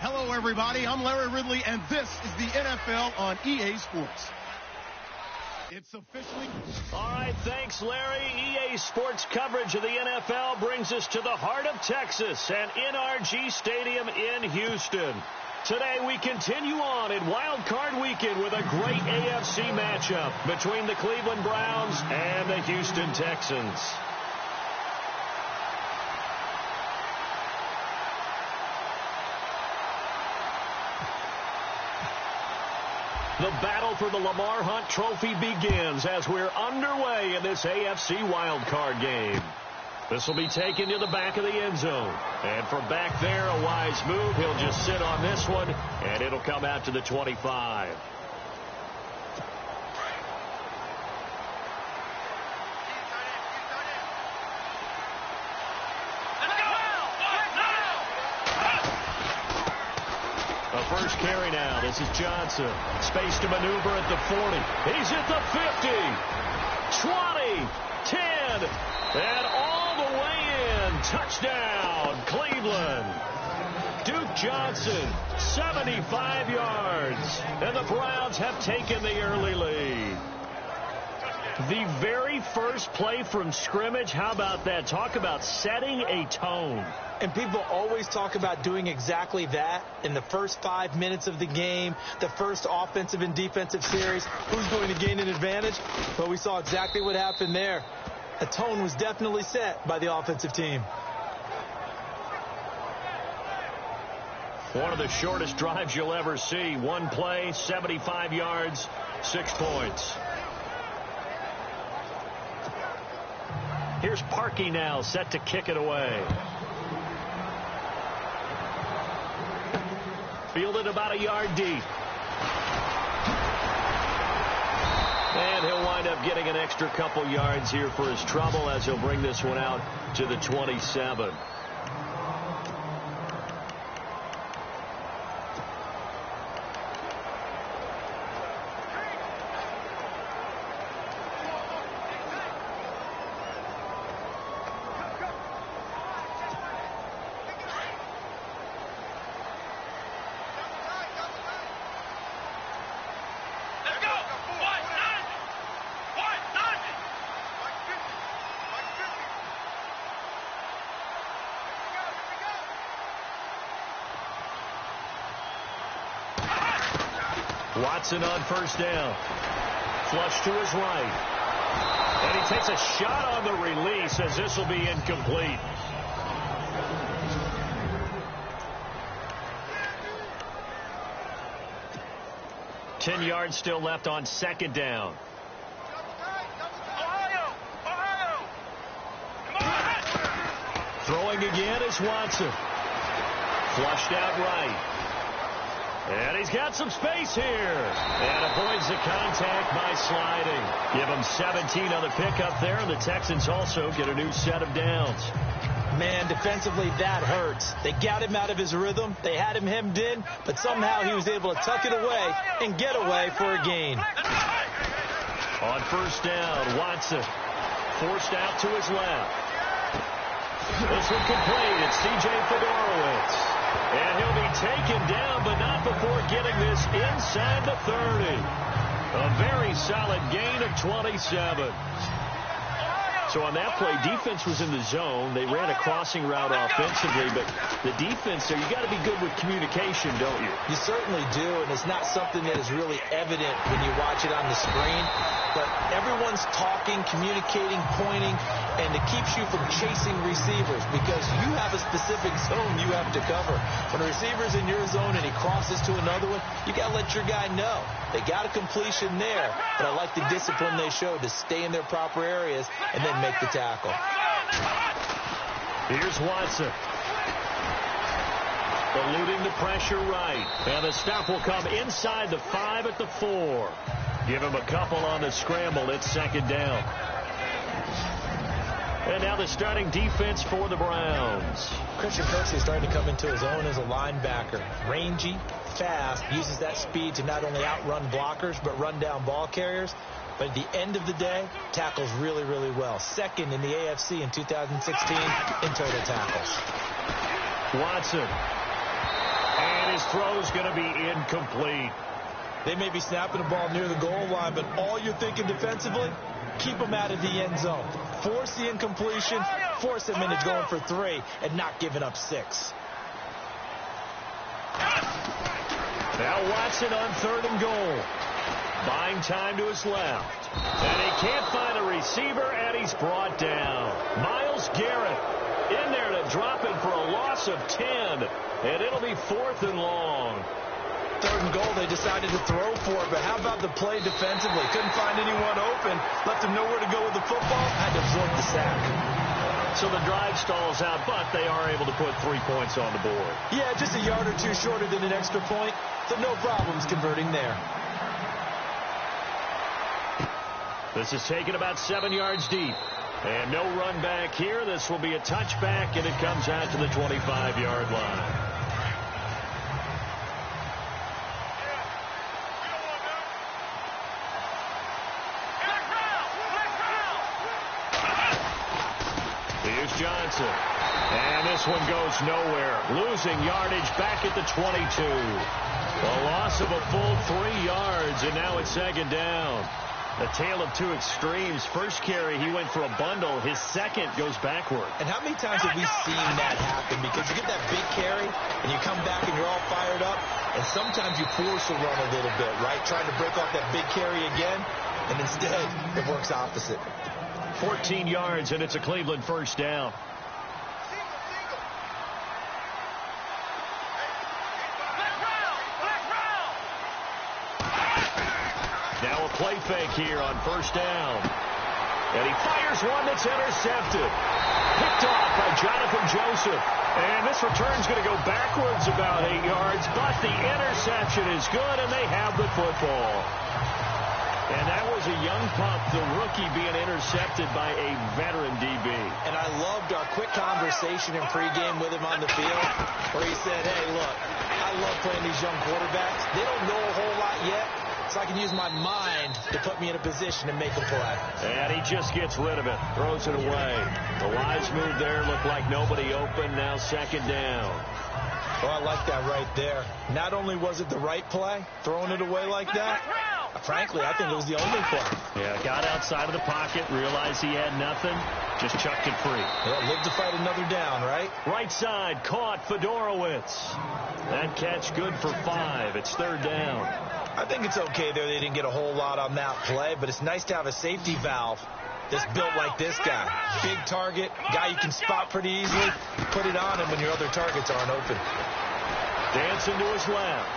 Hello, everybody. I'm Larry Ridley, and this is the NFL on EA Sports. It's officially... All right, thanks, Larry. EA Sports coverage of the NFL brings us to the heart of Texas and NRG Stadium in Houston. Today, we continue on in Wild Card Weekend with a great AFC matchup between the Cleveland Browns and the Houston Texans. The battle for the Lamar Hunt Trophy begins as we're underway in this AFC wildcard game. This will be taken to the back of the end zone. And from back there, a wise move. He'll just sit on this one, and it'll come out to the 25. First carry now. This is Johnson. Space to maneuver at the 40. He's at the 50. 20. 10. And all the way in. Touchdown, Cleveland. Duke Johnson, 75 yards. And the Browns have taken the early lead. The very first play from scrimmage, how about that? Talk about setting a tone. And people always talk about doing exactly that in the first 5 minutes of the game, the first offensive and defensive series. Who's going to gain an advantage? Well, we saw exactly what happened there. A tone was definitely set by the offensive team. One of the shortest drives you'll ever see. One play, 75 yards, 6 points. Here's Parkey now, set to kick it away. Fielded about a yard deep. And he'll wind up getting an extra couple yards here for his trouble as he'll bring this one out to the 27. Watson on first down. Flush to his right. And he takes a shot on the release as this will be incomplete. Ten yards still left on second down. Throwing again is Watson. Flushed out right. And he's got some space here. And avoids the contact by sliding. Give him 17 on the pickup there, and the Texans also get a new set of downs. Man, defensively, that hurts. They got him out of his rhythm. They had him hemmed in, but somehow he was able to tuck it away and get away for a gain. On first down, Watson forced out to his left. This one complete. It's C.J. Fedorowicz. And he'll be taken down, but not before getting this inside the 30. A very solid gain of 27. So on that play, defense was in the zone. They ran a crossing route offensively, but the defense there, you got to be good with communication, don't you? You certainly do, and it's not something that is really evident when you watch it on the screen. But everyone's talking, communicating, pointing, and it keeps you from chasing receivers because you have a specific zone you have to cover. When a receiver's in your zone and he crosses to another one, you got to let your guy know. They got a completion there, but I like the discipline they showed to stay in their proper areas and then make the tackle. Here's Watson. Eluding the pressure right. And the stop will come inside the 5 at the 4. Give him a couple on the scramble. It's second down. And now the starting defense for the Browns. Christian Kirksey is starting to come into his own as a linebacker. Rangy, fast, uses that speed to not only outrun blockers but run down ball carriers. But at the end of the day, tackles really, really well. Second in the AFC in 2016 in total tackles. Watson. And his throw's going to be incomplete. They may be snapping the ball near the goal line, but all you're thinking defensively, keep them out of the end zone. Force the incompletion, force them into going for 3, and not giving up 6. Now Watson on 3rd and goal. Buying time to his left. And he can't find a receiver, and he's brought down. Myles Garrett in there to drop it for a loss of 10. And it'll be 4th and long. 3rd and goal, they decided to throw for it, but how about the play defensively? Couldn't find anyone open, left him nowhere to go with the football, had to absorb the sack. So the drive stalls out, but they are able to put 3 points on the board. Yeah, just a yard or 2 shorter than an extra point, so no problems converting there. This is taken about 7 yards deep. And no run back here. This will be a touchback, and it comes out to the 25-yard line. Here's Johnson. And this one goes nowhere. Losing yardage back at the 22. A loss of a full 3 yards, and now it's 2nd down. A tale of 2 extremes. First carry, he went for a bundle. His second goes backward. And how many times have we seen that happen? Because you get that big carry, and you come back, and you're all fired up, and sometimes you force a run a little bit, right? Trying to break off that big carry again, and instead, it works opposite. 14 yards, and it's a Cleveland first down. Now a play fake here on 1st down. And he fires one that's intercepted. Picked off by Jonathan Joseph. And this return's going to go backwards about 8 yards, but the interception is good, and they have the football. And that was a young pup, the rookie, being intercepted by a veteran DB. And I loved our quick conversation in pregame with him on the field, where he said, hey, look, I love playing these young quarterbacks. They don't know a whole lot yet, so I can use my mind to put me in a position to make a play. And he just gets rid of it, throws it away. The wise move there, looked like nobody open, now 2nd down. Oh, I like that right there. Not only was it the right play, throwing it away like that, frankly, I think it was the only play. Yeah, got outside of the pocket, realized he had nothing, just chucked it free. Yeah, live to fight another down, right? Right side, caught Fedorowicz. That catch good for 5. It's 3rd down. I think it's okay there. They didn't get a whole lot on that play, but it's nice to have a safety valve that's built like this guy. Big target, guy you can spot pretty easily. Put it on him when your other targets aren't open. Dancing to his left.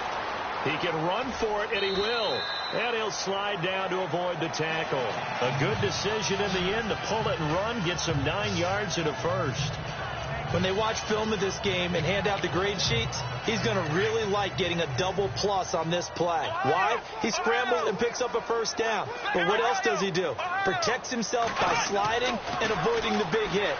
He can run for it, and he will. And he'll slide down to avoid the tackle. A good decision in the end to pull it and run, get some 9 yards and a first. When they watch film of this game and hand out the grade sheets, he's going to really like getting a double plus on this play. Why? He scrambles and picks up a 1st down. But what else does he do? Protects himself by sliding and avoiding the big hit.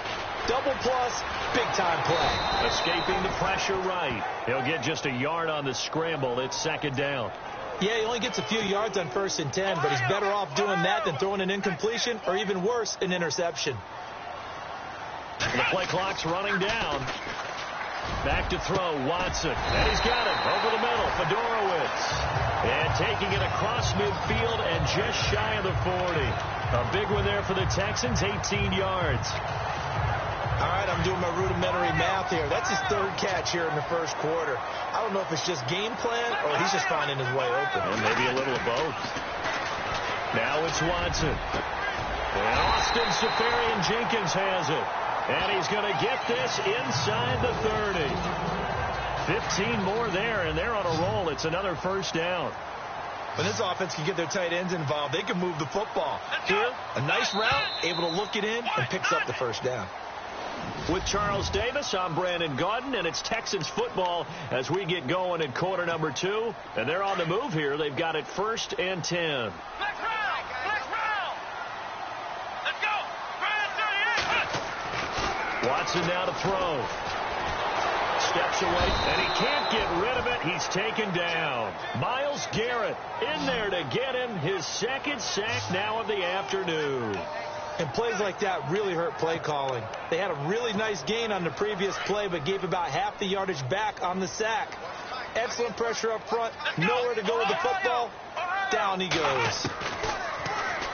Double plus, big-time play. Escaping the pressure right. He'll get just a yard on the scramble. It's 2nd down. Yeah, he only gets a few yards on 1st and 10, but he's better off doing that than throwing an incompletion or, even worse, an interception. The play clock's running down. Back to throw, Watson. And he's got it over the middle, Fedorowicz. And taking it across midfield and just shy of the 40. A big one there for the Texans, 18 yards. All right, I'm doing my rudimentary math here. That's his 3rd catch here in the 1st quarter. I don't know if it's just game plan or he's just finding his way open. And maybe a little of both. Now it's Watson. And Austin Safarian-Jenkins has it. And he's going to get this inside the 30. 15 more there, and they're on a roll. It's another 1st down. When this offense can get their tight ends involved, they can move the football. Here, a nice route, able to look it in, and picks up the 1st down. With Charles Davis, I'm Brandon Gaudin, and it's Texans football as we get going in quarter number 2. And they're on the move here. They've got it 1st and 10. Watson now to throw. Steps away, and he can't get rid of it. He's taken down. Myles Garrett in there to get him his 2nd sack now of the afternoon. And plays like that really hurt play calling. They had a really nice gain on the previous play, but gave about half the yardage back on the sack. Excellent pressure up front. Nowhere to go with the football. Down he goes.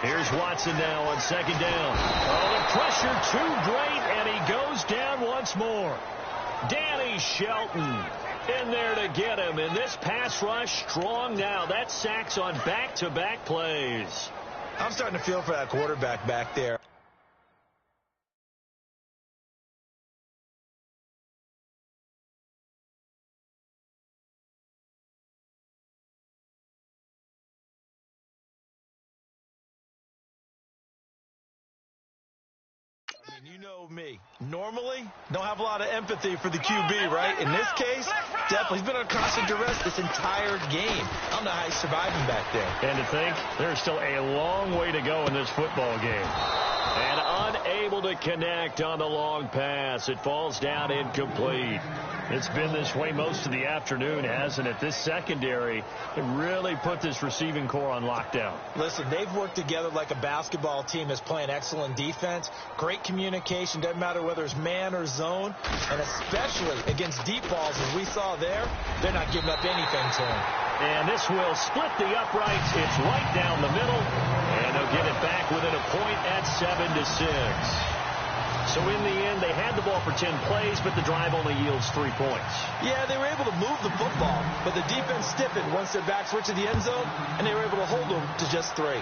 Here's Watson now on second down. Oh, the pressure too great, and he goes down once more. Danny Shelton in there to get him. And this pass rush strong now. That's sacks on back-to-back plays. I'm starting to feel for that quarterback back there. You know me. Normally, don't have a lot of empathy for the QB, right? In this case, definitely. He's been under constant duress this entire game. I don't know how he's surviving back there. And to think, there's still a long way to go in this football game. And unable to connect on the long pass. It falls down incomplete. It's been this way most of the afternoon, hasn't it? This secondary really put this receiving core on lockdown. Listen, they've worked together like a basketball team that's playing excellent defense. Great communication. Doesn't matter whether it's man or zone. And especially against deep balls, as we saw there, they're not giving up anything to him. And this will split the uprights. It's right down the middle. And they'll get it back within a point at 7-6. So in the end, they had the ball for 10 plays, but the drive only yields 3 points. Yeah, they were able to move the football, but the defense stiffened once their backs were to the end zone, and they were able to hold them to just 3.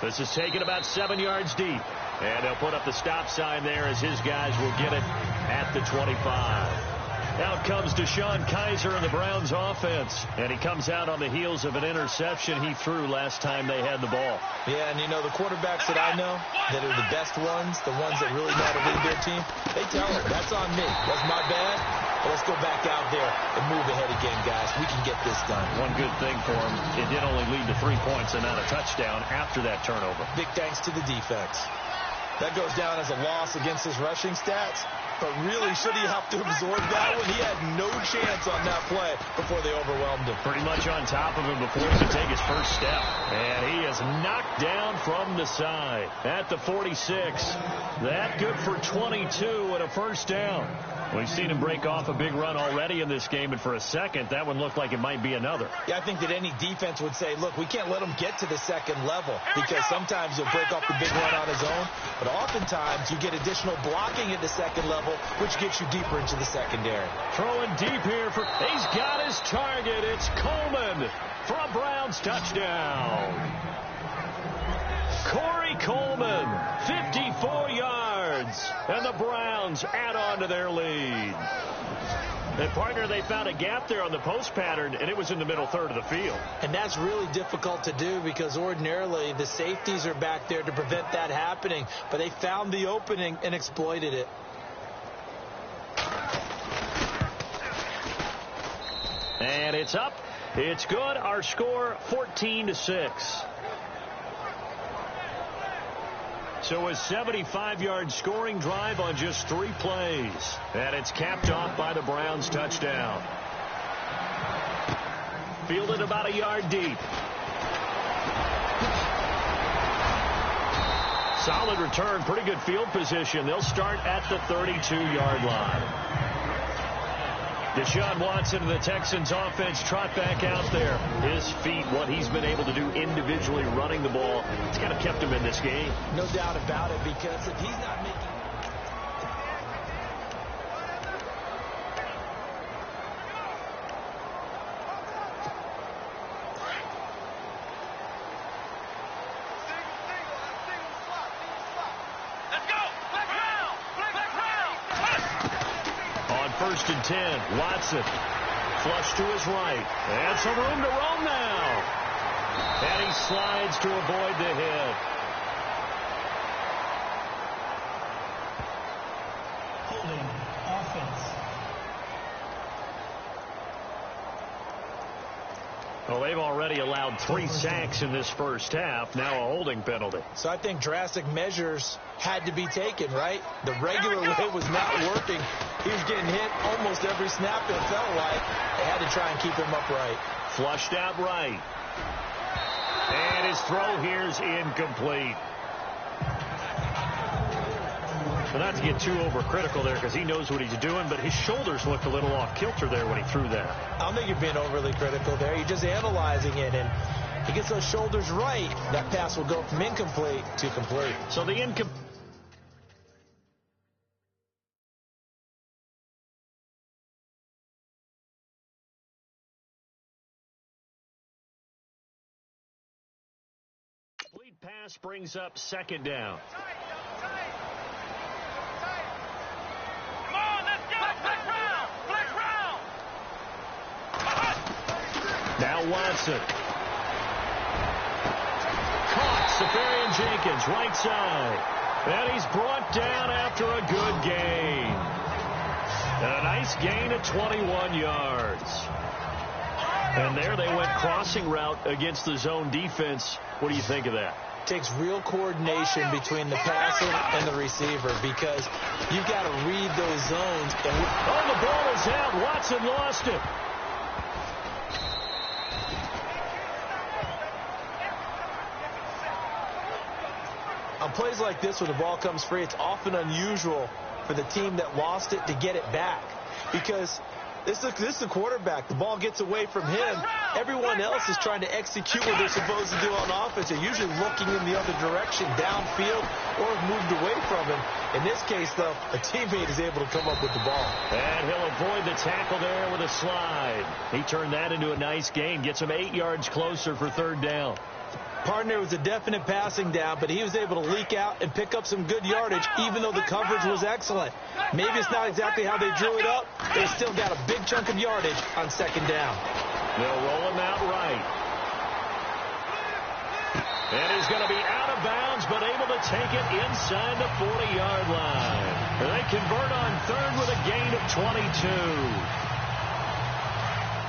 This is taken about 7 yards deep. And they'll put up the stop sign there as his guys will get it at the 25. Out comes Deshaun Kaiser in the Browns offense. And he comes out on the heels of an interception he threw last time they had the ball. Yeah, and you know, the quarterbacks that I know that are the best ones, the ones that really know how to lead their team, they tell them, that's on me. That's my bad. But let's go back out there and move ahead again, guys. We can get this done. One good thing for him, it did only lead to 3 points and not a touchdown after that turnover. Big thanks to the defense. That goes down as a loss against his rushing stats. But really, should he have to absorb that one? He had no chance on that play before they overwhelmed him. Pretty much on top of him before he could take his first step. And he is knocked down from the side at the 46. That good for 22 and a first down. We've seen him break off a big run already in this game, and for a second, that one looked like it might be another. Yeah, I think that any defense would say, look, we can't let him get to the second level, because sometimes he'll break off the big run on his own, but oftentimes you get additional blocking at the second level, which gets you deeper into the secondary. Throwing deep here for, he's got his target. It's Coleman for a Browns touchdown. Corey Coleman, 54 yards, and the Browns add on to their lead. And partner, they found a gap there on the post pattern, and it was in the middle third of the field. And that's really difficult to do because ordinarily the safeties are back there to prevent that happening, but they found the opening and exploited it. And it's up. It's good. Our score, 14-6. So a 75-yard scoring drive on just 3 plays. And it's capped off by the Browns touchdown. Fielded about a yard deep. Solid return, pretty good field position. They'll start at the 32-yard line. Deshaun Watson and the Texans offense trot back out there. His feet, what he's been able to do individually running the ball, it's kind of kept him in this game. No doubt about it, because if he's not making... First and 10, Watson, flush to his right, and some room to roam now. And he slides to avoid the hit. Holding offense. Well, they've already allowed 3 sacks in this first half, now a holding penalty. So I think drastic measures had to be taken, right? The regular way was not working. He was getting hit almost every snap, it felt like. They had to try and keep him upright. Flushed out right. And his throw here's incomplete. Well, not to get too overcritical there because he knows what he's doing, but his shoulders looked a little off kilter there when he threw that. I don't think you're being overly critical there. You're just analyzing it, and he gets those shoulders right. That pass will go from incomplete to complete. So the incomplete. Pass brings up second down. Come on, let's go. Flex round. Now Watson. Caught. Safarian Jenkins, right side. And he's brought down after a good gain. And a nice gain of 21 yards. And there they went crossing route against the zone defense. What do you think of that? Takes real coordination between the passer and the receiver because you've got to read those zones. And the ball is out. Watson lost it. On plays like this where the ball comes free, it's often unusual for the team that lost it to get it back because this is the quarterback. The ball gets away from him. Everyone else is trying to execute what they're supposed to do on offense. They're usually looking in the other direction, downfield, or have moved away from him. In this case, though, a teammate is able to come up with the ball. And he'll avoid the tackle there with a slide. He turned that into a nice gain. Gets him 8 yards closer for third down. Partner was a definite passing down, but he was able to leak out and pick up some good yardage, even though the coverage was excellent. Maybe it's not exactly how they drew it up, but they still got a big chunk of yardage on second down. They'll roll him out right. And he's going to be out of bounds, but able to take it inside the 40-yard line. And they convert on third with a gain of 22.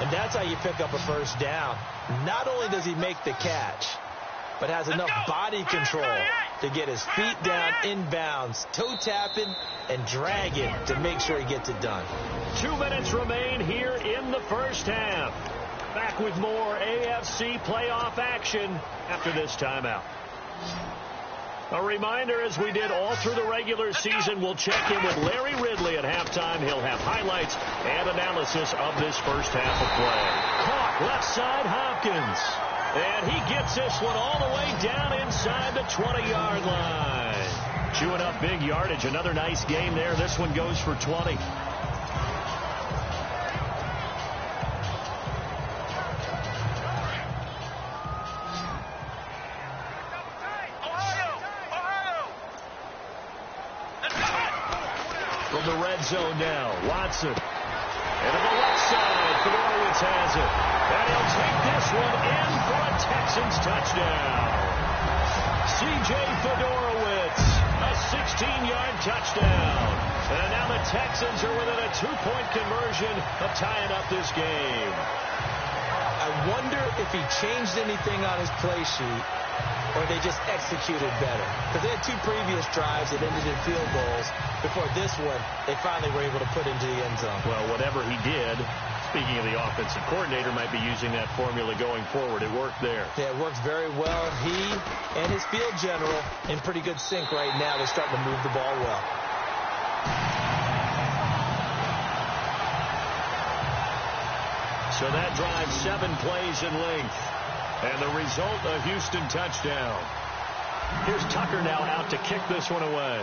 And that's how you pick up a first down. Not only does he make the catch, but has enough body control to get his feet down inbounds, toe tapping, and dragging to make sure he gets it done. 2 minutes remain here in the first half. Back with more AFC playoff action after this timeout. A reminder, as we did all through the regular season, we'll check in with Larry Ridley at halftime. He'll have highlights and analysis of this first half of play. Caught left side, Hopkins. And he gets this one all the way down inside the 20-yard line. Chewing up big yardage. Another nice game there. This one goes for 20. From the red zone now, Watson. And to the left side, Fedorowicz has it. And he'll take this one in for a Texans touchdown. C.J. Fedorowicz, a 16-yard touchdown. And now the Texans are within a 2-point conversion of tying up this game. I wonder if he changed anything on his play sheet or they just executed better. Because they had 2 previous drives that ended in field goals. Before this one, they finally were able to put into the end zone. Well, whatever he did, speaking of the offensive coordinator, might be using that formula going forward. It worked there. Yeah, it works very well. He and his field general in pretty good sync right now. They're starting to move the ball well. So that drives 7 plays in length. And the result, a Houston touchdown. Here's Tucker now out to kick this one away.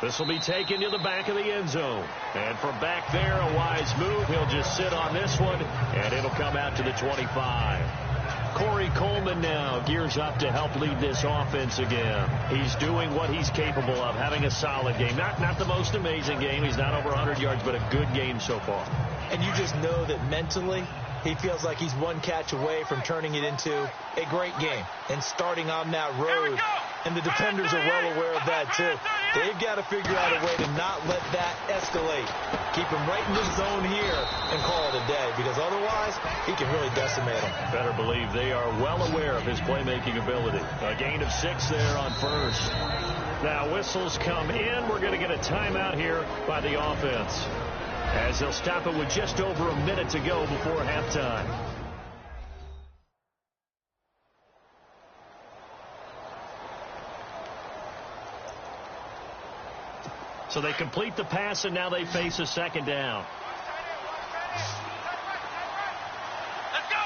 This will be taken to the back of the end zone. And from back there, a wise move. He'll just sit on this one, and it'll come out to the 25. Corey Coleman now gears up to help lead this offense again. He's doing what he's capable of, having a solid game. Not the most amazing game. He's not over 100 yards, but a good game so far. And you just know that mentally, he feels like he's one catch away from turning it into a great game and starting on that road. And the defenders are well aware of that, too. They've got to figure out a way to not let that escalate. Keep him right in the zone here and call it a day, because otherwise, he can really decimate them. Better believe they are well aware of his playmaking ability. A gain of 6 there on first. Now whistles come in. We're going to get a timeout here by the offense, as they'll stop it with just over a minute to go before halftime. So they complete the pass, and now they face a second down. Let's go.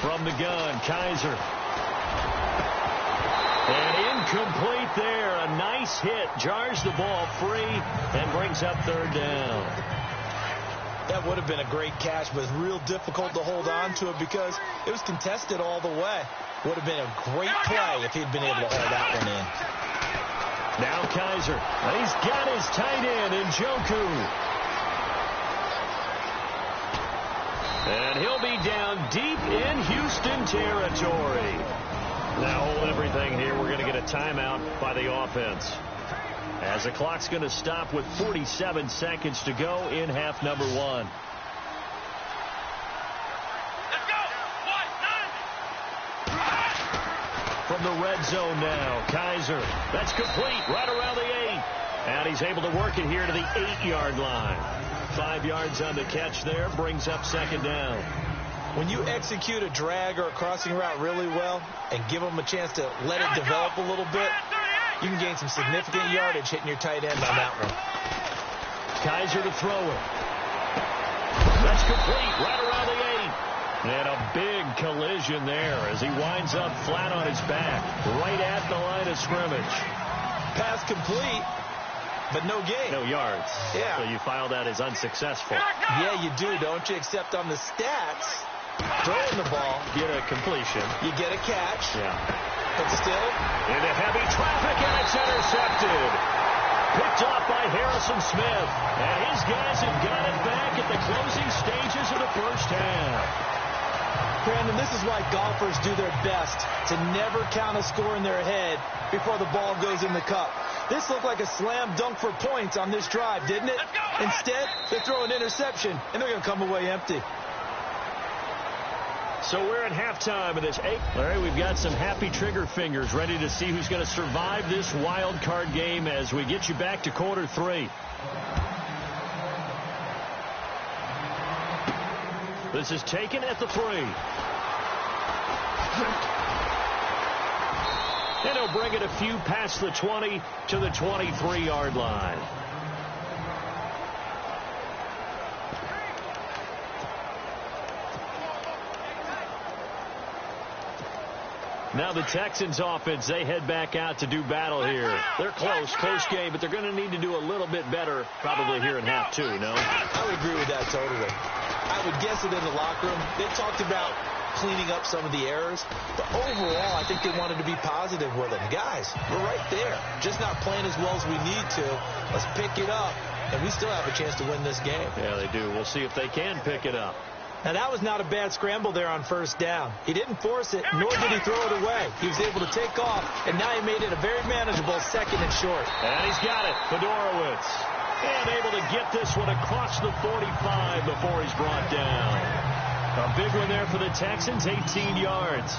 From the gun, Kaiser. And incomplete there. A nice hit. Jars the ball free and brings up third down. That would have been a great catch, but it's real difficult to hold on to it because it was contested all the way. Would have been a great play if he'd been able to hold that one in. Now Kaiser. He's got his tight end in Njoku. And he'll be down deep in Houston territory. Now hold everything here. We're going to get a timeout by the offense, as the clock's going to stop with 47 seconds to go in half number 1. From the red zone now, Kaiser. That's complete right around the 8. And he's able to work it here to the 8-yard line. 5 yards on the catch there, brings up second down. When you execute a drag or a crossing route really well and give them a chance to let it develop a little bit, you can gain some significant yardage hitting your tight end on that one. Kaiser to throw it. That's complete right around the 8. And a big collision there as he winds up flat on his back right at the line of scrimmage. Pass complete, but no gain. No yards. Yeah. So you file that as unsuccessful. Yeah, you do, don't you? Except on the stats, throwing the ball, get a completion. You get a catch. Yeah. But still, into heavy traffic, and it's intercepted. Picked off by Harrison Smith. And his guys have got it back at the closing stages of the first half. Brandon, this is why golfers do their best to never count a score in their head before the ball goes in the cup. This looked like a slam dunk for points on this drive, didn't it? Instead, they throw an interception, and they're going to come away empty. So we're at halftime of this 8. Larry, we've got some happy trigger fingers ready to see who's going to survive this wild card game as we get you back to quarter 3. This is taken at the 3. And he'll bring it a few past the 20 to the 23-yard line. Now the Texans offense, they head back out to do battle here. They're close game, but they're going to need to do a little bit better probably here in half 2, no? I would agree with that totally. I would guess that in the locker room, they talked about cleaning up some of the errors, but overall, I think they wanted to be positive with it. Guys, we're right there, just not playing as well as we need to. Let's pick it up, and we still have a chance to win this game. Yeah, they do. We'll see if they can pick it up. Now, that was not a bad scramble there on first down. He didn't force it, nor did he throw it away. He was able to take off, and now he made it a very manageable second and short. And he's got it, Fedorowicz. And able to get this one across the 45 before he's brought down. A big one there for the Texans, 18 yards.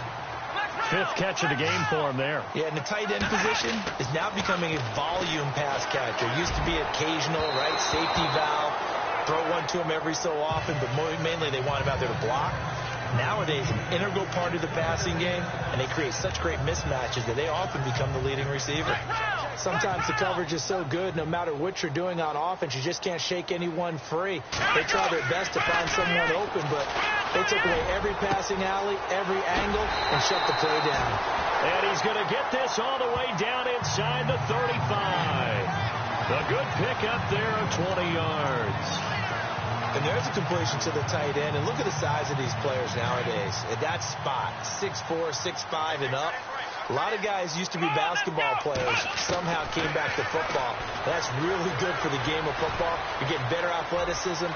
5th catch of the game for him there. Yeah, and the tight end position is now becoming a volume pass catcher. Used to be occasional, right, safety valve. Throw one to him every so often, but mainly they want him out there to block. Nowadays, an integral part of the passing game, and they create such great mismatches that they often become the leading receiver. Sometimes the coverage is so good, no matter what you're doing on offense, you just can't shake anyone free. They try their best to find someone open, but they took away every passing alley, every angle, and shut the play down. And he's going to get this all the way down inside the 35. A good pickup there of 20 yards. And there's a completion to the tight end. And look at the size of these players nowadays. At that spot, 6'4", 6'5", and up. A lot of guys used to be basketball players, somehow came back to football. That's really good for the game of football. You're getting better athleticism,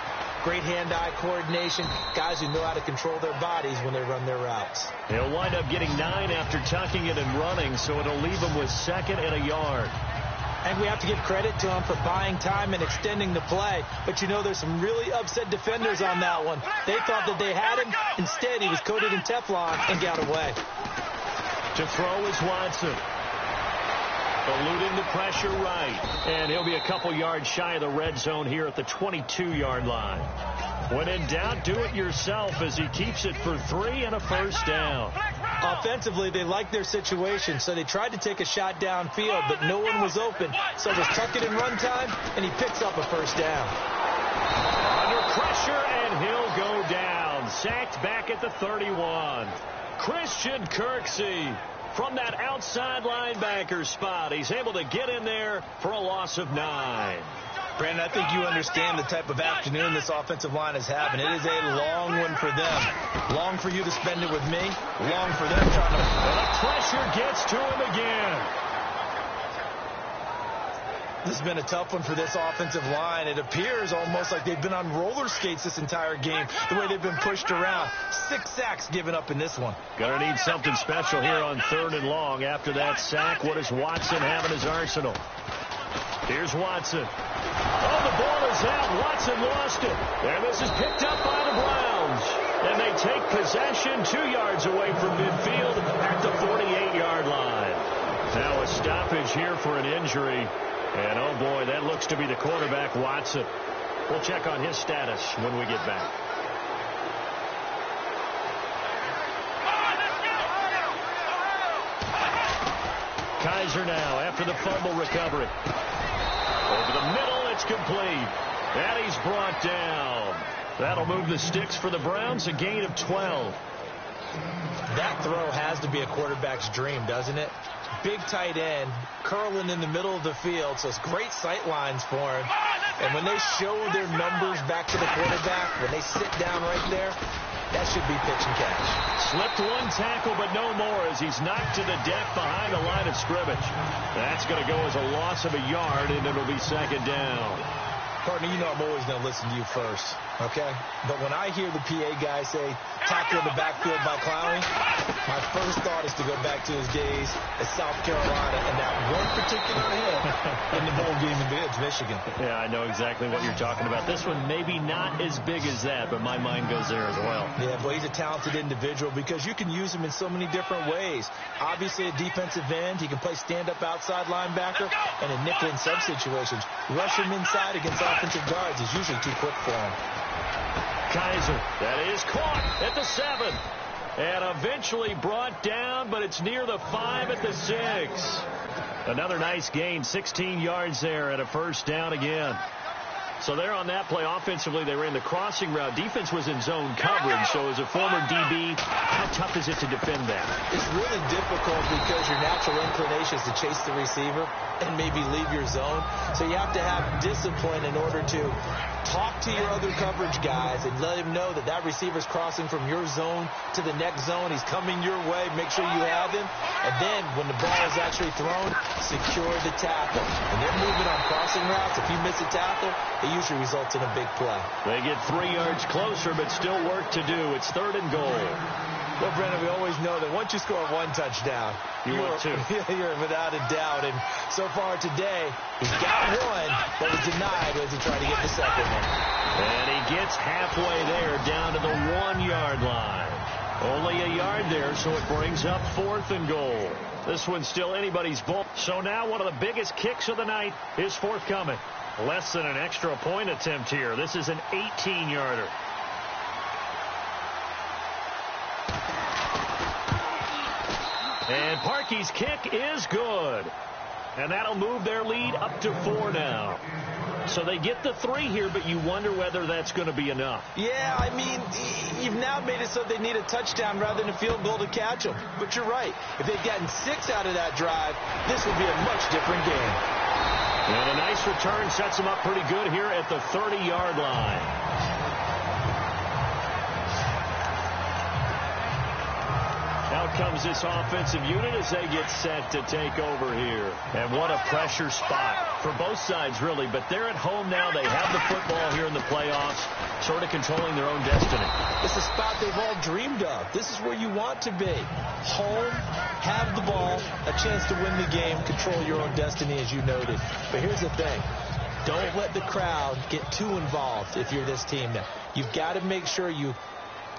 great hand-eye coordination, guys who know how to control their bodies when they run their routes. He'll wind up getting 9 after tucking it and running, so it'll leave him with 2nd and a yard. And we have to give credit to him for buying time and extending the play. But, you know, there's some really upset defenders on that one. They thought that they had him. Instead, he was coated in Teflon and got away. To throw is Watson. Eluding the pressure right. And he'll be a couple yards shy of the red zone here at the 22-yard line. When in doubt, do it yourself as he keeps it for 3 and a first down. Offensively, they liked their situation, so they tried to take a shot downfield, but no one was open. So it was tuck it in run time, and he picks up a first down. Under pressure, and he'll go down. Sacked back at the 31. Christian Kirksey from that outside linebacker spot. He's able to get in there for a loss of 9. Brandon, I think you understand the type of afternoon this offensive line is having. It is a long one for them. Long for you to spend it with me. Long for them trying to... And the pressure gets to him again. This has been a tough one for this offensive line. It appears almost like they've been on roller skates this entire game, the way they've been pushed around. 6 sacks given up in this one. Gonna need something special here on 3rd and long. After that sack, what does Watson have in his arsenal? Here's Watson. Oh, the ball is out. Watson lost it. And this is picked up by the Browns. And they take possession 2 yards away from midfield at the 48-yard line. Now a stoppage here for an injury. And, oh, boy, that looks to be the quarterback, Watson. We'll check on his status when we get back. Kaiser now after the fumble recovery. Over the middle, it's complete. And he's brought down. That'll move the sticks for the Browns, a gain of 12. That throw has to be a quarterback's dream, doesn't it? Big tight end, curling in the middle of the field, so it's great sight lines for him. And when they show their numbers back to the quarterback, when they sit down right there, that should be pitch and catch. Slipped one tackle, but no more as he's knocked to the deck behind the line of scrimmage. That's going to go as a loss of a yard, and it'll be 2nd down. Partner, you know I'm always going to listen to you first, okay? But when I hear the PA guy say, tackle in the backfield by Clowney, my first thought is to go back to his days at South Carolina and that one particular hit in the bowl game against Michigan. Yeah, I know exactly what you're talking about. This one maybe not as big as that, but my mind goes there as well. Yeah, but he's a talented individual because you can use him in so many different ways. Obviously, a defensive end. He can play stand-up outside linebacker and a nickel in sub situations. Rush him inside against offensive guards is usually too quick for him. Kaiser, that is caught at the 7. And eventually brought down, but it's near the 5 at the 6. Another nice gain, 16 yards there and a first down again. So there on that play, offensively, they ran the crossing route. Defense was in zone coverage, so as a former DB, how tough is it to defend that? It's really difficult because your natural inclination is to chase the receiver and maybe leave your zone. So you have to have discipline in order to talk to your other coverage guys and let him know that that receiver's crossing from your zone to the next zone. He's coming your way. Make sure you have him. And then when the ball is actually thrown, secure the tackle. When they're moving on crossing routes, if you miss a tackle, it usually results in a big play. They get 3 yards closer, but still work to do. It's 3rd and goal. Well, Brendan, we always know that once you score 1 touchdown, you're without a doubt. And so far today, he's got 1, but was denied as he tried to get the second one. And he gets halfway there, down to the 1-yard line. Only a yard there, so it brings up 4th and goal. This one's still anybody's ball. So now one of the biggest kicks of the night is forthcoming. Less than an extra point attempt here. This is an 18-yarder. And Parkey's kick is good. And that'll move their lead up to 4 now. So they get the 3 here, but you wonder whether that's going to be enough. Yeah, I mean, you've now made it so they need a touchdown rather than a field goal to catch them. But you're right. If they've gotten 6 out of that drive, this would be a much different game. And a nice return sets them up pretty good here at the 30-yard line. Out comes this offensive unit as they get set to take over here. And what a pressure spot for both sides, really. But they're at home now. They have the football here in the playoffs, sort of controlling their own destiny. It's a spot they've all dreamed of. This is where you want to be. Home, have the ball, a chance to win the game, control your own destiny, as you noted. But here's the thing. Don't let the crowd get too involved if you're this team now. You've got to make sure you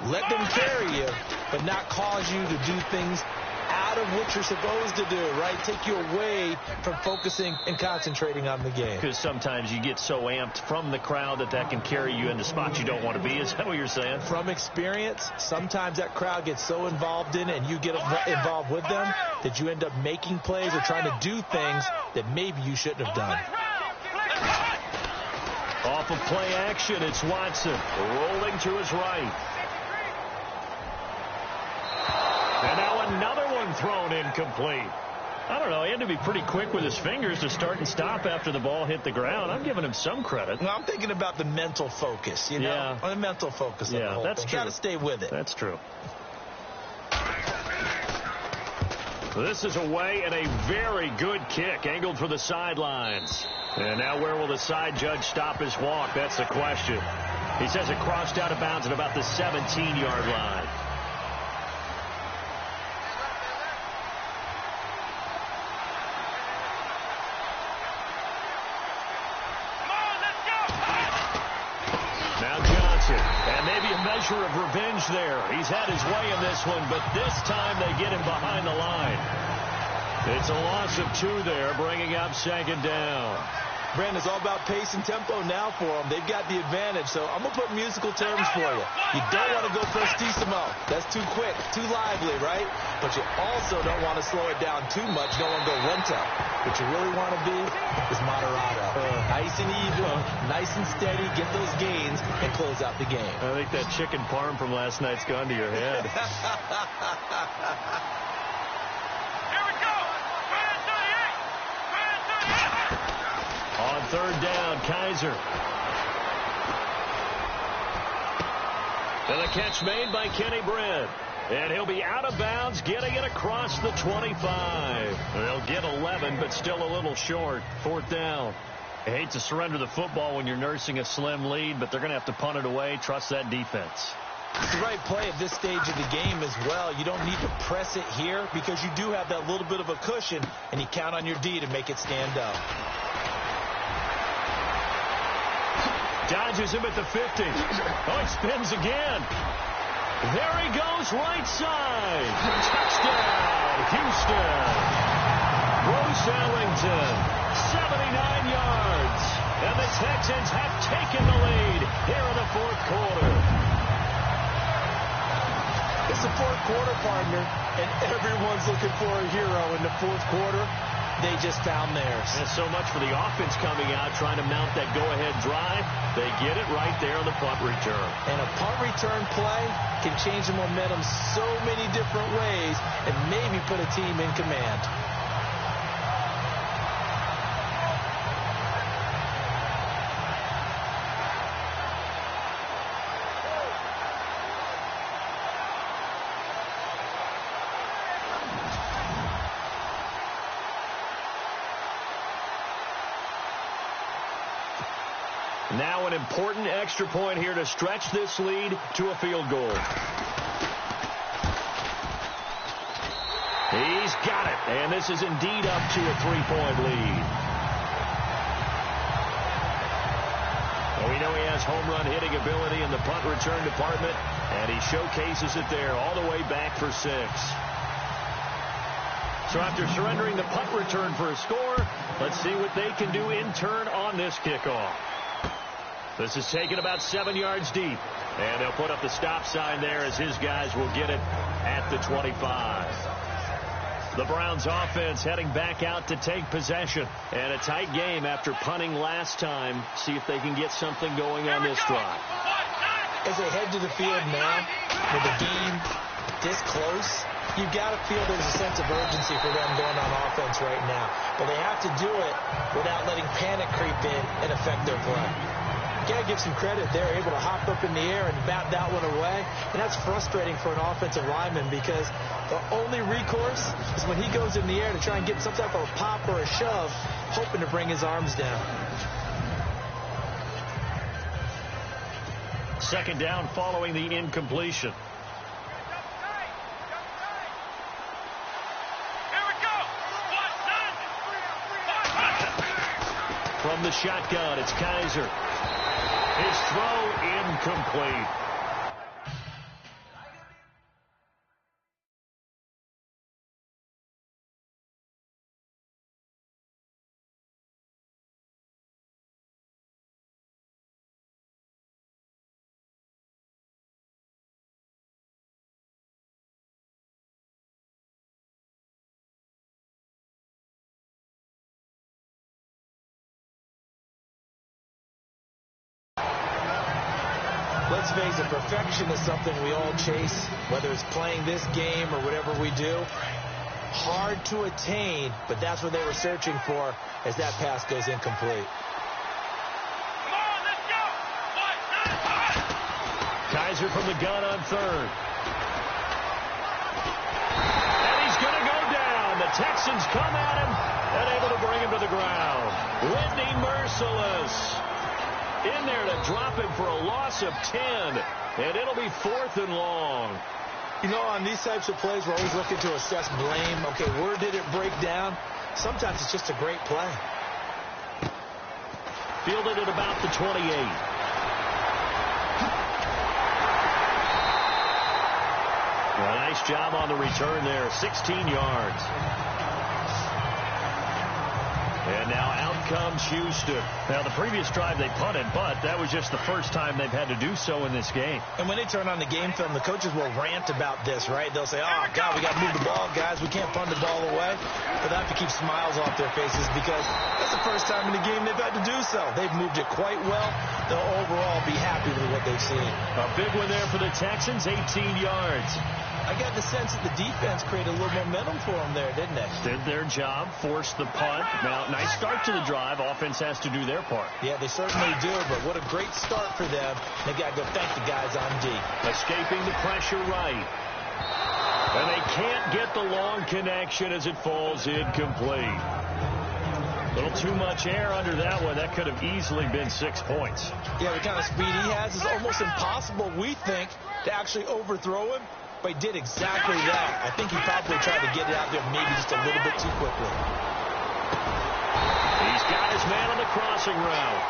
let them carry you, but not cause you to do things out out of what you're supposed to do, right? Take you away from focusing and concentrating on the game. Because sometimes you get so amped from the crowd that can carry you into spots you don't want to be. Is that what you're saying? From experience, sometimes that crowd gets so involved in it and you get involved with them that you end up making plays or trying to do things that maybe you shouldn't have done. Off of play action, it's Watson rolling to his right. And now another one thrown incomplete. I don't know. He had to be pretty quick with his fingers to start and stop after the ball hit the ground. I'm giving him some credit. Well, I'm thinking about the mental focus, you know? Yeah. The mental focus of the whole that's thing. true. Got to stay with it. That's true. This is away and a very good kick angled for the sidelines. And now where will the side judge stop his walk? That's the question. He says it crossed out of bounds at about the 17-yard line. Now Johnson, and maybe a measure of revenge there. He's had his way in this one, but this time they get him behind the line. It's a loss of 2 there, bringing up second down. Brandon, it's all about pace and tempo now for them. They've got the advantage, so I'm going to put musical terms for you. You don't want to go prestissimo. That's too quick, too lively, right? But you also don't want to slow it down too much. You don't want to go lento. What you really want to be is moderato. Nice and even, nice and steady, get those gains, and close out the game. I think that chicken parm from last night's gone to your head. On third down, Kaiser. And the catch made by Kenny Britt. And he'll be out of bounds, getting it across the 25. They'll get 11, but still a little short. Fourth down. I hate to surrender the football when you're nursing a slim lead, but they're going to have to punt it away. Trust that defense. It's the right play at this stage of the game as well. You don't need to press it here because you do have that little bit of a cushion, and you count on your D to make it stand up. Dodges him at the 50. Oh, he spins again. There he goes, right side. Touchdown, Houston. Bruce Ellington, 79 yards. And the Texans have taken the lead here in the fourth quarter. It's the fourth quarter, partner, and everyone's looking for a hero in the fourth quarter. They just found theirs. And so much for the offense coming out, trying to mount that go-ahead drive. They get it right there on the punt return. And a punt return play can change the momentum so many different ways and maybe put a team in command. Now an important extra point here to stretch this lead to a field goal. He's got it, and this is indeed up to a 3-point lead. Well, we know he has home run hitting ability in the punt return department, and he showcases it there all the way back for 6. So after surrendering the punt return for a score, let's see what they can do in turn on this kickoff. This is taken about 7 yards deep. And they'll put up the stop sign there as his guys will get it at the 25. The Browns offense heading back out to take possession. And a tight game after punting last time. See if they can get something going on this drive. As they head to the field now, with the game this close, you've got to feel there's a sense of urgency for them going on offense right now. But they have to do it without letting panic creep in and affect their play. You got to give some credit. They're able to hop up in the air and bat that one away. And that's frustrating for an offensive lineman because the only recourse is when he goes in the air to try and get some type of a pop or a shove, hoping to bring his arms down. Second down following the incompletion. From the shotgun, it's Kaiser. His throw incomplete. let's face it, perfection is something we all chase, whether it's playing this game or whatever we do. Hard to attain, but that's what they were searching for as that pass goes incomplete. Come on, let's go! Kaiser from the gun on third. And he's going to go down. The Texans come at him and able to bring him to the ground. Whitney merciless. In there to drop him for a loss of 10. And it'll be 4th and long. You know, on these types of plays, we're always looking to assess blame. Okay, where did it break down? Sometimes it's just a great play. Fielded at about the 28. Well, nice job on the return there. 16 yards. And now out comes Houston. Now, the previous drive they punted, but that was just the first time they've had to do so in this game. And when they turn on the game film, the coaches will rant about this, right? They'll say, oh, God, we got to move the ball, guys. We can't punt the ball away. But they have to keep smiles off their faces because that's the first time in the game they've had to do so. They've moved it quite well. They'll overall be happy with what they've seen. A big one there for the Texans, 18 yards. I got the sense that the defense created a little momentum for them there, didn't they? Did their job, forced the punt. Now, nice start to the drive. Offense has to do their part. Yeah, they certainly do, but what a great start for them. They got to go thank the guys on D. Escaping the pressure right. And they can't get the long connection as it falls incomplete. A little too much air under that one. That could have easily been 6 points. Yeah, the kind of speed he has is almost impossible, we think, to actually overthrow him. But he did exactly that. I think he probably tried to get it out there maybe just a little bit too quickly. He's got his man on the crossing route.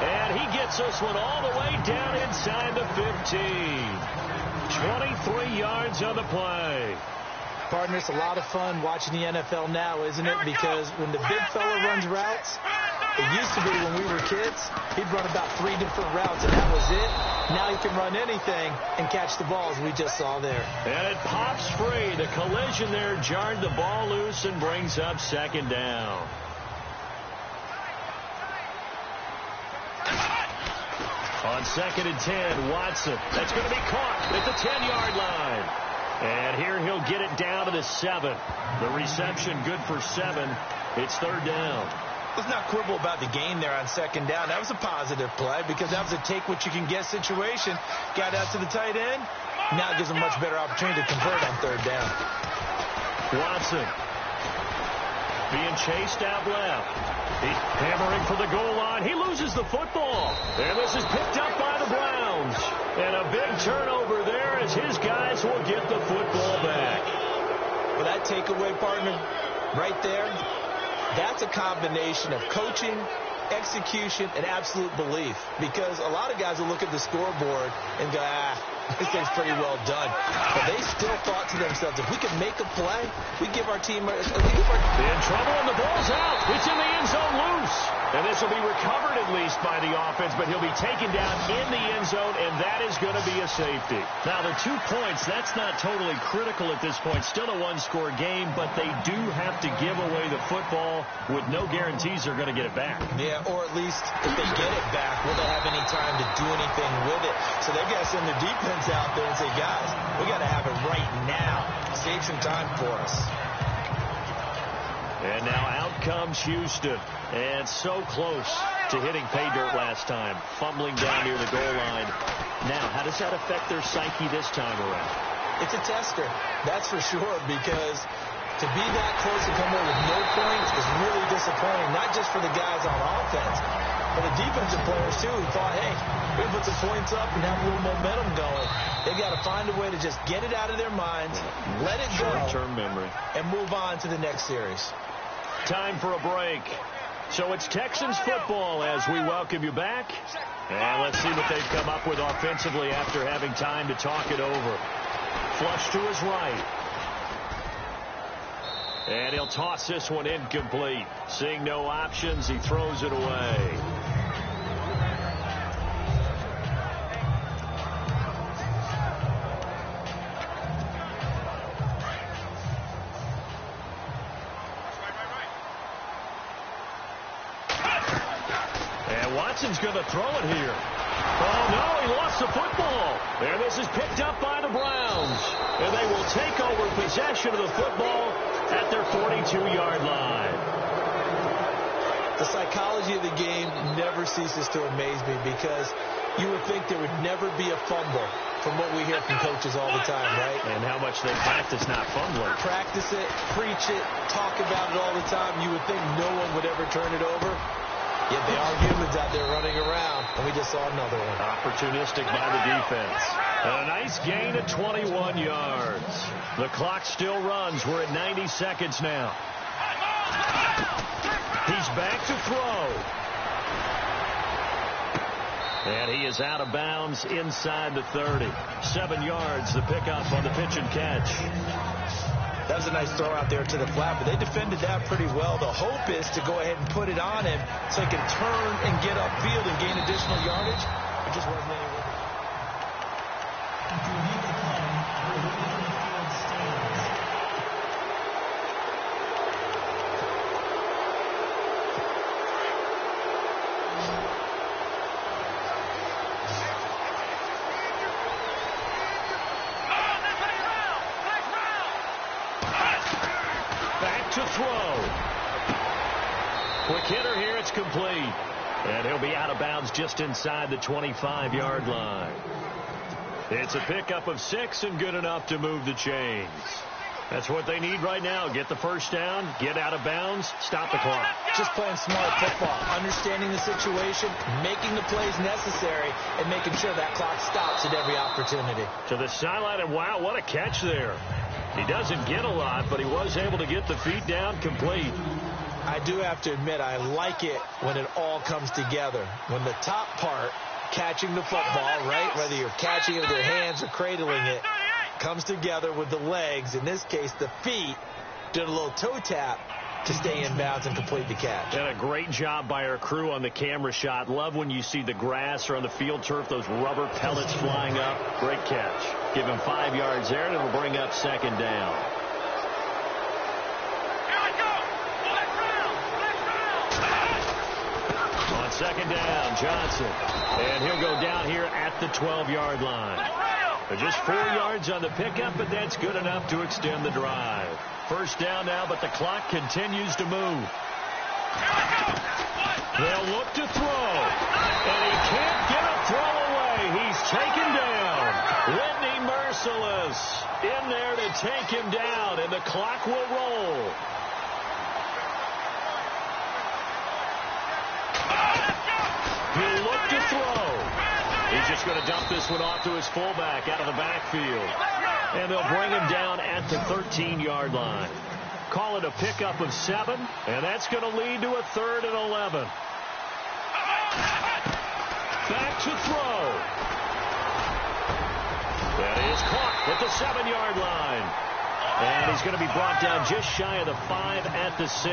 And he gets this one all the way down inside the 15. 23 yards on the play. Partner, it's a lot of fun watching the NFL now, isn't it? Because when the big fella runs routes, it used to be when we were kids, he'd run about 3 different routes, and that was it. Now he can run anything and catch the ball, as we just saw there. And it pops free. The collision there jarred the ball loose and brings up 2nd down. On 2nd and 10, Watson. That's going to be caught at the 10-yard line. And here he'll get it down to the 7. The reception good for 7. It's 3rd down. Let's not quibble about the gain there on 2nd down. That was a positive play because that was a take-what-you-can-get situation. Got out to the tight end. Now it gives him a much better opportunity to convert on 3rd down. Watson being chased out left. He's hammering for the goal line. He loses the football. And this is picked up by the Browns. And a big turnover there as his guys will get the football back. Well, that takeaway, partner, right there, that's a combination of coaching, execution, and absolute belief. Because a lot of guys will look at the scoreboard and go, this thing's pretty well done. But they still thought to themselves, if we can make a play, we give our team... In trouble, and the ball's out. It's in the end zone loose. And this will be recovered at least by the offense, but he'll be taken down in the end zone, and that is going to be a safety. Now, the 2 points, that's not totally critical at this point. Still a one-score game, but they do have to give away the football with no guarantees they're going to get it back. Yeah, or at least if they get it back, will they have any time to do anything with it? So they've got to send their defense out there and say, guys, we got to have it right now. Save some time for us. And now out comes Houston. And so close to hitting pay dirt last time. Fumbling down near the goal line. Now, how does that affect their psyche this time around? It's a tester, that's for sure, because to be that close to come away with no points is really disappointing, not just for the guys on offense, but the defensive players, too, who thought, hey, we can put some points up and have a little momentum going. They got to find a way to just get it out of their minds, let it go, short-term memory, and move on to the next series. Time for a break. So it's Texans football as we welcome you back. And let's see what they've come up with offensively after having time to talk it over. Flush to his right. And he'll toss this one incomplete. Seeing no options, he throws it away. Watson's going to throw it here. Oh, no, he lost the football. And this is picked up by the Browns. And they will take over possession of the football at their 42-yard line. The psychology of the game never ceases to amaze me because you would think there would never be a fumble from what we hear from coaches all the time, right? And how much they practice not fumbling. Practice it, preach it, talk about it all the time. You would think no one would ever turn it over. Yet they are humans out there running around, and we just saw another one. Opportunistic by the defense. And a nice gain of 21 yards. The clock still runs. We're at 90 seconds now. He's back to throw. And he is out of bounds inside the 30. 7 yards, the pickup on the pitch and catch. That was a nice throw out there to the flat, but they defended that pretty well. The hope is to go ahead and put it on him so he can turn and get upfield and gain additional yardage. It just wasn't any way. To throw. Quick hitter here, it's complete. And he'll be out of bounds just inside the 25-yard line. It's a pickup of 6 and good enough to move the chains. That's what they need right now. Get the first down, get out of bounds, stop the clock. Just playing smart football, understanding the situation, making the plays necessary, and making sure that clock stops at every opportunity. To the sideline, and wow, what a catch there. He doesn't get a lot, but he was able to get the feet down complete. I do have to admit, I like it when it all comes together. When the top part, catching the football, right, whether you're catching it with your hands or cradling it, comes together with the legs, in this case the feet, did a little toe tap to stay in bounds and complete the catch. And a great job by our crew on the camera shot. Love when you see the grass or on the field turf, those rubber pellets flying up. Great catch. Give him 5 yards there, and it'll bring up second down. On second down, Johnson. And he'll go down here at the 12-yard line. Just 4 yards on the pickup, but that's good enough to extend the drive. First down now, but the clock continues to move. They'll look to throw. And he can't get a throw away. He's taken down. Whitney Merciless in there to take him down, and the clock will roll. He'll look to throw. He's just going to dump this one off to his fullback out of the backfield. And they'll bring him down at the 13-yard line. Call it a pickup of 7, and that's going to lead to a 3rd and 11. Back to throw. That is caught at the 7-yard line. And he's going to be brought down just shy of the 5 at the 6.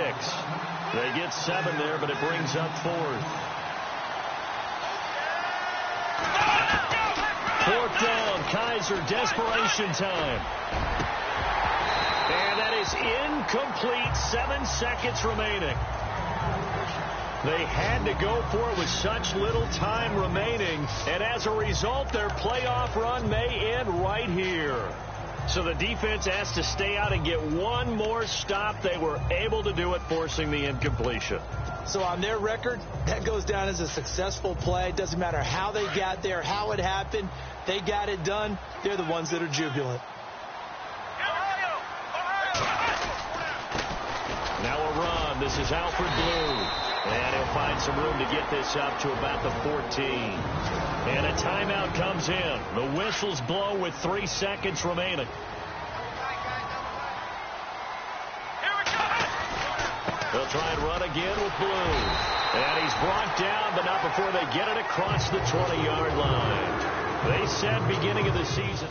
They get 7 there, but it brings up 4th. 4th down, Kaiser, desperation time. And that is incomplete, 7 seconds remaining. They had to go for it with such little time remaining, and as a result, their playoff run may end right here. So the defense has to stay out and get one more stop. They were able to do it, forcing the incompletion. So on their record, that goes down as a successful play. It doesn't matter how they got there, how it happened. They got it done. They're the ones that are jubilant. Now a run. This is Alfred Blue. And he'll find some room to get this up to about the 14. And a timeout comes in. The whistles blow with 3 seconds remaining. They'll try and run again with Blue. And he's brought down, but not before they get it across the 20-yard line. They said beginning of the season